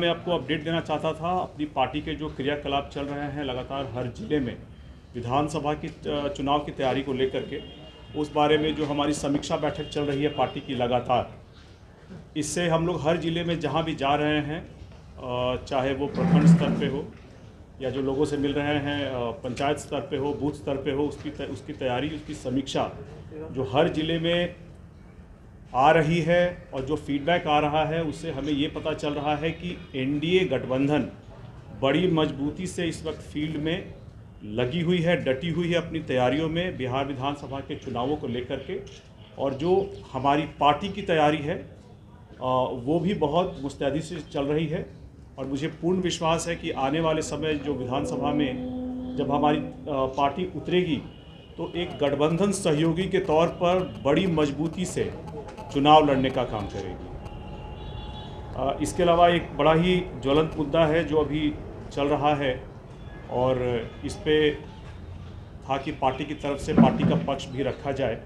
मैं आपको अपडेट देना चाहता था अपनी पार्टी के जो क्रियाकलाप चल रहे हैं लगातार हर जिले में विधानसभा की चुनाव की तैयारी को लेकर के, उस बारे में जो हमारी समीक्षा बैठक चल रही है पार्टी की लगातार, इससे हम लोग हर ज़िले में जहां भी जा रहे हैं, चाहे वो प्रखंड स्तर पे हो या जो लोगों से मिल रहे हैं पंचायत स्तर पे हो, बूथ स्तर पे हो, उसकी तैयारी, उसकी समीक्षा जो हर ज़िले में आ रही है और जो फीडबैक आ रहा है, उससे हमें ये पता चल रहा है कि एनडीए गठबंधन बड़ी मजबूती से इस वक्त फील्ड में लगी हुई है, डटी हुई है अपनी तैयारियों में बिहार विधानसभा के चुनावों को लेकर के। और जो हमारी पार्टी की तैयारी है वो भी बहुत मुस्तैदी से चल रही है और मुझे पूर्ण विश्वास है कि आने वाले समय जो विधानसभा में जब हमारी पार्टी उतरेगी तो एक गठबंधन सहयोगी के तौर पर बड़ी मजबूती से चुनाव लड़ने का काम करेगी। इसके अलावा एक बड़ा ही ज्वलंत मुद्दा है जो अभी चल रहा है और इस पे था कि पार्टी की तरफ से पार्टी का पक्ष भी रखा जाए।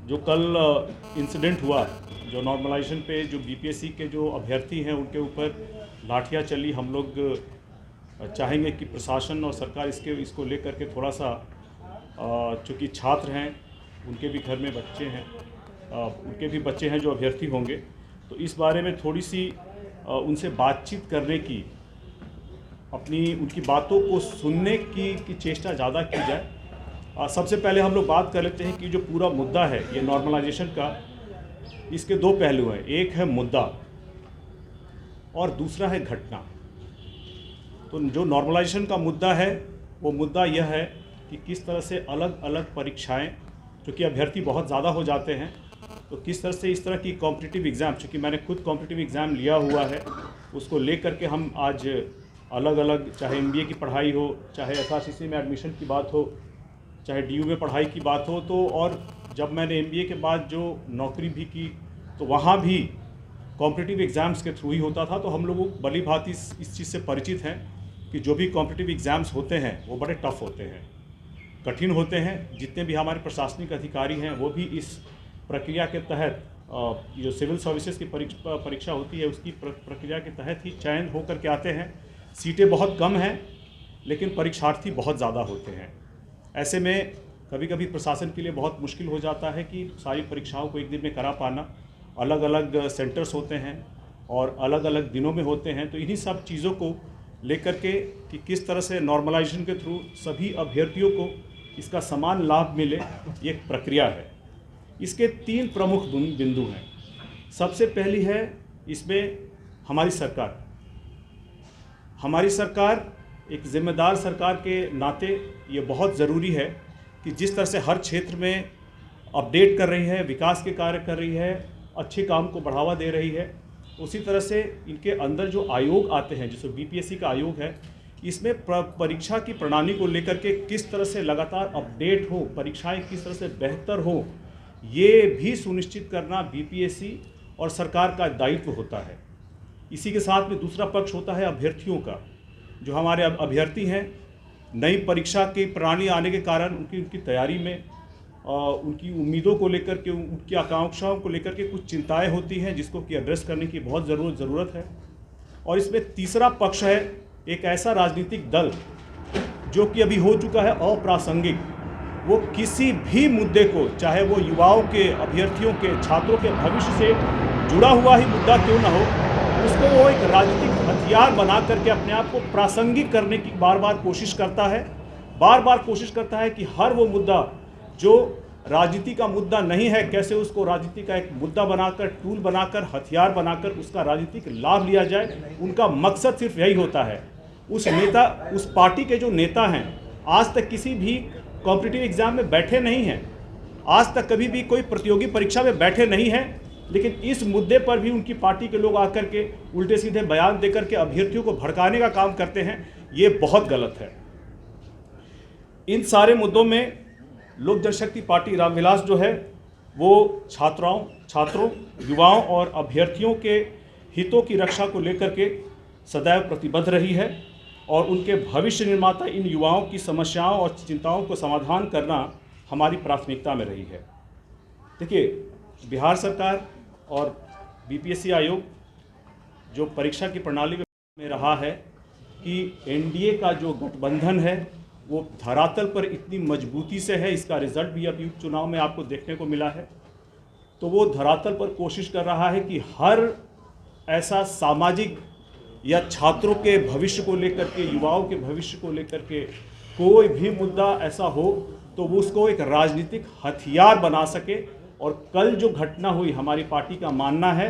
जो कल इंसिडेंट हुआ, जो नॉर्मलाइजेशन पे जो बीपीएससी के जो अभ्यर्थी हैं उनके ऊपर लाठियां चली, हम लोग चाहेंगे कि प्रशासन और सरकार इसको लेकर के थोड़ा सा, चूँकि छात्र हैं, उनके भी घर में बच्चे हैं, उनके भी बच्चे हैं जो अभ्यर्थी होंगे, तो इस बारे में थोड़ी सी उनसे बातचीत करने की, उनकी बातों को सुनने की चेष्टा ज़्यादा की जाए। सबसे पहले हम लोग बात कर लेते हैं कि जो पूरा मुद्दा है ये नॉर्मलाइजेशन का, इसके दो पहलू हैं, एक है मुद्दा और दूसरा है घटना। तो जो नॉर्मलाइजेशन का मुद्दा है वो मुद्दा यह है कि किस तरह से अलग अलग परीक्षाएं, चूँकि अभ्यर्थी बहुत ज़्यादा हो जाते हैं, तो किस तरह से इस तरह की कॉम्पिटिटिव एग्ज़ाम, चूँकि मैंने खुद कॉम्पिटिटिव एग्ज़ाम लिया हुआ है, उसको लेकर के हम आज अलग अलग, चाहे एमबीए की पढ़ाई हो, चाहे एसआरसीसी में एडमिशन की बात हो, चाहे डीयू में पढ़ाई की बात हो, तो और जब मैंने एमबीए के बाद जो नौकरी भी की तो वहाँ भी कॉम्पिटिटिव एग्ज़ाम्स के थ्रू ही होता था। तो हम लोग भली भांति इस चीज़ से परिचित हैं कि जो भी कॉम्पिटिटिव एग्ज़ाम्स होते हैं वो बड़े टफ होते हैं, कठिन होते हैं। जितने भी हमारे प्रशासनिक अधिकारी हैं वो भी इस प्रक्रिया के तहत, जो सिविल सर्विसेज की परीक्षा होती है उसकी प्रक्रिया के तहत ही चयन होकर के आते हैं। सीटें बहुत कम हैं लेकिन परीक्षार्थी बहुत ज़्यादा होते हैं। ऐसे में कभी कभी प्रशासन के लिए बहुत मुश्किल हो जाता है कि सारी परीक्षाओं को एक दिन में करा पाना। अलग अलग सेंटर्स होते हैं और अलग अलग दिनों में होते हैं। तो इन्हीं सब चीज़ों को लेकर के कि किस तरह से नॉर्मलाइजेशन के थ्रू सभी अभ्यर्थियों को इसका समान लाभ मिले, ये एक प्रक्रिया है। इसके 3 प्रमुख बिंदु हैं। सबसे पहली है इसमें हमारी सरकार एक जिम्मेदार सरकार के नाते ये बहुत ज़रूरी है कि जिस तरह से हर क्षेत्र में अपडेट कर रही है, विकास के कार्य कर रही है, अच्छे काम को बढ़ावा दे रही है, उसी तरह से इनके अंदर जो आयोग आते हैं, जैसे बीपीएससी का आयोग है, इसमें परीक्षा की प्रणाली को लेकर के किस तरह से लगातार अपडेट हो, परीक्षाएं किस तरह से बेहतर हो, ये भी सुनिश्चित करना बीपीएससी और सरकार का दायित्व होता है। इसी के साथ में दूसरा पक्ष होता है अभ्यर्थियों का। जो हमारे अभ्यर्थी हैं, नई परीक्षा की प्रणाली आने के कारण उनकी तैयारी में, उनकी उम्मीदों को लेकर के, उनकी आकांक्षाओं को लेकर के कुछ चिंताएं होती हैं जिसको कि एड्रेस करने की बहुत ज़रूरत है। और इसमें तीसरा पक्ष है एक ऐसा राजनीतिक दल जो कि अभी हो चुका है अप्रासंगिक। वो किसी भी मुद्दे को, चाहे वो युवाओं के, अभ्यर्थियों के, छात्रों के भविष्य से जुड़ा हुआ ही मुद्दा क्यों ना हो, उसको वो एक राजनीतिक हथियार बना करके अपने आप को प्रासंगिक करने की बार बार कोशिश करता है कि हर वो मुद्दा जो राजनीति का मुद्दा नहीं है, कैसे उसको राजनीति का एक मुद्दा बनाकर, टूल बनाकर, हथियार बनाकर उसका राजनीतिक लाभ लिया जाए। उनका मकसद सिर्फ यही होता है। उस पार्टी के जो नेता हैं आज तक किसी भी कॉम्पिटिटिव एग्जाम में बैठे नहीं हैं, आज तक कभी भी कोई प्रतियोगी परीक्षा में बैठे नहीं हैं, लेकिन इस मुद्दे पर भी उनकी पार्टी के लोग आकर के उल्टे सीधे बयान देकर के अभ्यर्थियों को भड़काने का काम करते हैं। ये बहुत गलत है। इन सारे मुद्दों में लोक जनशक्ति पार्टी रामविलास जो है वो छात्रों, युवाओं और अभ्यर्थियों के हितों की रक्षा को लेकर के सदैव प्रतिबद्ध रही है और उनके भविष्य निर्माता इन युवाओं की समस्याओं और चिंताओं को समाधान करना हमारी प्राथमिकता में रही है। देखिए, बिहार सरकार और बीपीएससी आयोग जो परीक्षा की प्रणाली में रहा है कि एनडीए का जो गठबंधन है वो धरातल पर इतनी मजबूती से है, इसका रिजल्ट भी अभी उपचुनाव में आपको देखने को मिला है। तो वो धरातल पर कोशिश कर रहा है कि हर ऐसा सामाजिक या छात्रों के भविष्य को लेकर के, युवाओं के भविष्य को लेकर के कोई भी मुद्दा ऐसा हो तो वो उसको एक राजनीतिक हथियार बना सके। और कल जो घटना हुई, हमारी पार्टी का मानना है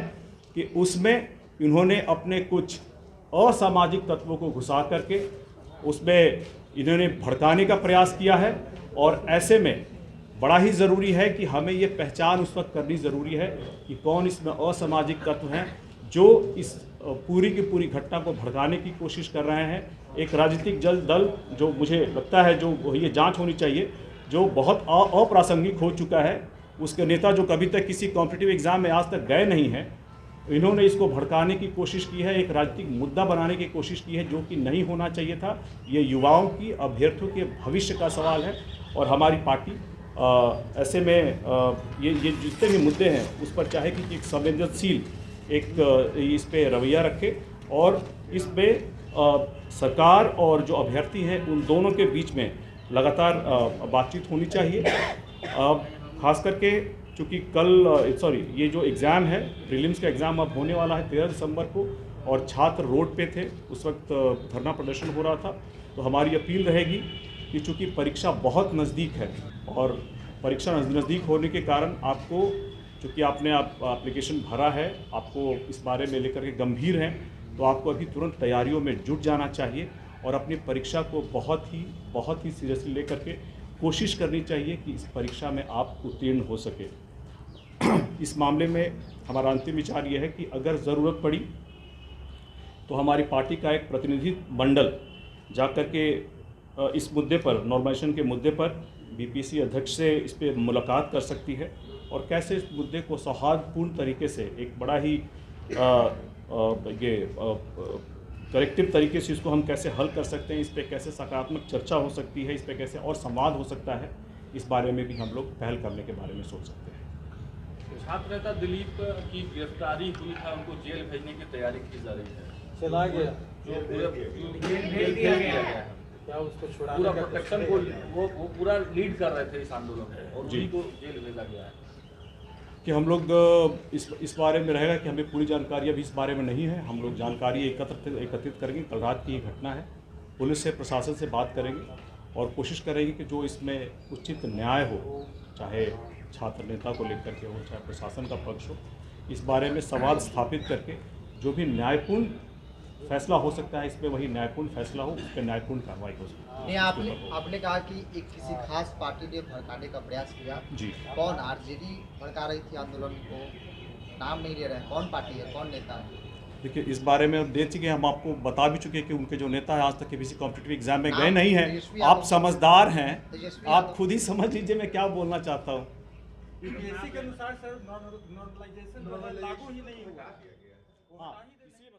कि उसमें इन्होंने अपने कुछ असामाजिक तत्वों को घुसा करके उसमें इन्होंने भड़काने का प्रयास किया है। और ऐसे में बड़ा ही ज़रूरी है कि हमें ये पहचान उस वक्त करनी ज़रूरी है कि कौन इसमें असामाजिक तत्व हैं जो इस पूरी की पूरी घटना को भड़काने की कोशिश कर रहे हैं। एक राजनीतिक दल जो मुझे लगता है जो ये जांच होनी चाहिए, जो बहुत अप्रासंगिक हो चुका है, उसके नेता जो कभी तक किसी कॉम्पिटिटिव एग्ज़ाम में आज तक गए नहीं हैं, इन्होंने इसको भड़काने की कोशिश की है, एक राजनीतिक मुद्दा बनाने की कोशिश की है, जो कि नहीं होना चाहिए था। ये युवाओं की, अभ्यर्थियों के भविष्य का सवाल है और हमारी पार्टी ऐसे में ये जितने भी मुद्दे हैं उस पर चाहे कि एक संवेदनशील एक इस पे रवैया रखे और इस पे सरकार और जो अभ्यर्थी हैं उन दोनों के बीच में लगातार बातचीत होनी चाहिए। खास करके चूँकि ये जो एग्ज़ाम है, प्रीलिम्स का एग्ज़ाम अब होने वाला है 13 दिसंबर को, और छात्र रोड पे थे, उस वक्त धरना प्रदर्शन हो रहा था। तो हमारी अपील रहेगी कि चूँकि परीक्षा बहुत नज़दीक है और परीक्षा नज़दीक होने के कारण आपको, चूँकि आपने एप्लीकेशन भरा है, आपको इस बारे में लेकर के गंभीर हैं, तो आपको अभी तुरंत तैयारियों में जुट जाना चाहिए और अपनी परीक्षा को बहुत ही सीरियसली लेकर के कोशिश करनी चाहिए कि इस परीक्षा में आप उत्तीर्ण हो सके। इस मामले में हमारा अंतिम विचार यह है कि अगर ज़रूरत पड़ी तो हमारी पार्टी का एक प्रतिनिधि मंडल जाकर के इस मुद्दे पर, नॉर्मलाइजेशन के मुद्दे पर बीपीएससी अध्यक्ष से इस पर मुलाकात कर सकती है और कैसे इस मुद्दे को सौहार्दपूर्ण तरीके से, एक बड़ा ही कलेक्टिव तरीके से इसको हम कैसे हल कर सकते हैं, इस पर कैसे सकारात्मक चर्चा हो सकती है, इस पर कैसे और संवाद हो सकता है, इस बारे में भी हम लोग पहल करने के बारे में सोच सकते हैं। छात्र नेता दिलीप की गिरफ्तारी हुई था, उनको जेल भेजने की तैयारी की जा रही है, चला गया जेल किया गया है, क्या उसको छुड़ाने पूरा का प्रोटेक्शन को वो पूरा लीड कर रहे थे इस आंदोलन में और उन्हीं को जेल भेजा गया है। कि हम लोग इस बारे में रहेगा कि हमें पूरी जानकारी अभी इस बारे में नहीं है। हम लोग जानकारी एकत्रित करेंगे। कल रात की ये घटना है, पुलिस से, प्रशासन से बात करेंगे और कोशिश करेंगे कि जो इसमें उचित न्याय हो, चाहे छात्र नेता को लेकर के हो, चाहे प्रशासन का पक्ष हो, इस बारे में संवाद स्थापित करके जो भी न्यायपूर्ण फैसला हो सकता है इसमें वही न्यायपूर्ण फैसला हो, उस पर न्यायपूर्ण कार्रवाई हो सकती है। आपने कहा कि एक किसी खास पार्टी ने भड़काने का प्रयास किया जी। कौन? आरजेडी भड़का रही थी आंदोलन को, नाम नहीं ले रहे हैं, कौन पार्टी है, कौन नेता है? देखिए, इस बारे में दे चुके, हम आपको बता भी चुके कि उनके जो नेता है आज तक किसी कॉम्पिटिटिव एग्जाम में गए नहीं हैं। आप समझदार हैं, आप खुद ही समझ लीजिए मैं क्या बोलना चाहता हूँ। के अनुसार सर नॉर्मलाइजेशन लागू ही नहीं होगा।